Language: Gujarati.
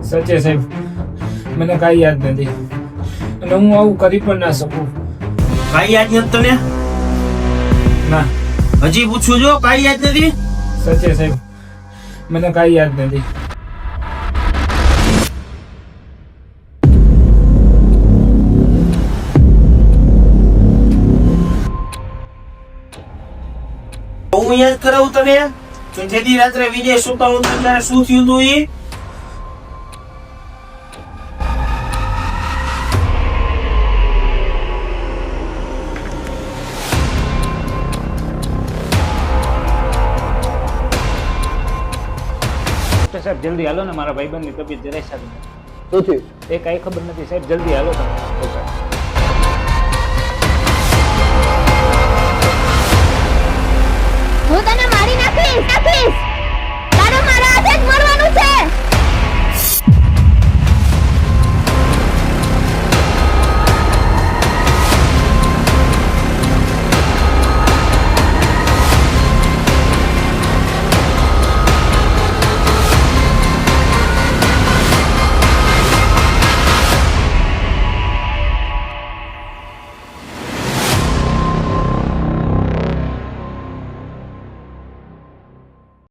સચે સાહેબ, મને કાંઈ યાદ નથી અને હું આવું કરી પણ ના શકું. કાંઈ યાદ નથી તને? ના. હજી પૂછું જો, કાંઈ યાદ નથી? સચે સાહેબ, મને કાંઈ યાદ નથી. હું યાદ કરાવું તને કે જેથી રાત્રે વિજય સુતા હું તને શું થયું હતું ઈ? સાહેબ જલ્દી હાલો ને, મારા ભાઈબંધની તબિયત જરાય સારી નથી. શું થયું? એ કાંઈ ખબર નથી સાહેબ, જલ્દી હાલો તમે.